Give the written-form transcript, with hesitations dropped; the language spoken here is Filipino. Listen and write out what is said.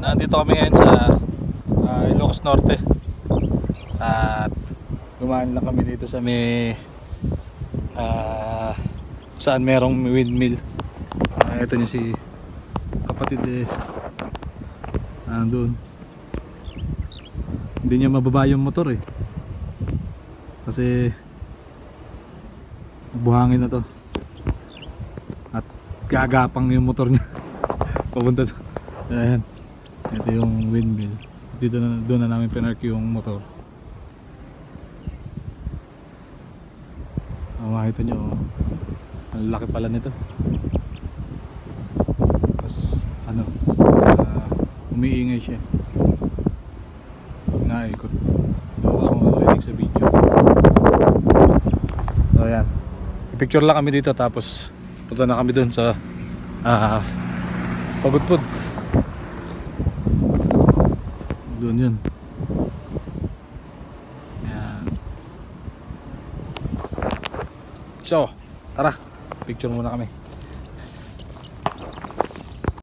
Nandito kami ngayon sa Ilocos Norte at dumaan lang kami dito sa may saan merong windmill. Ito niya si kapatid nandun. Hindi niya mababa yung motor kasi buhangin na to at gagapang yung motor niya papunta to. Ayan, ito yung windmill. Dito na, doon na namin pinark yung motor. Makita nyo, ang laki pala nito. Tapos umiingay siya, naikot. Wala akong narinig sa video. So ayan, picture lang kami dito tapos punta na kami dun sa Pagudpud. Doon yun. Ayan. So tara, picture muna kami.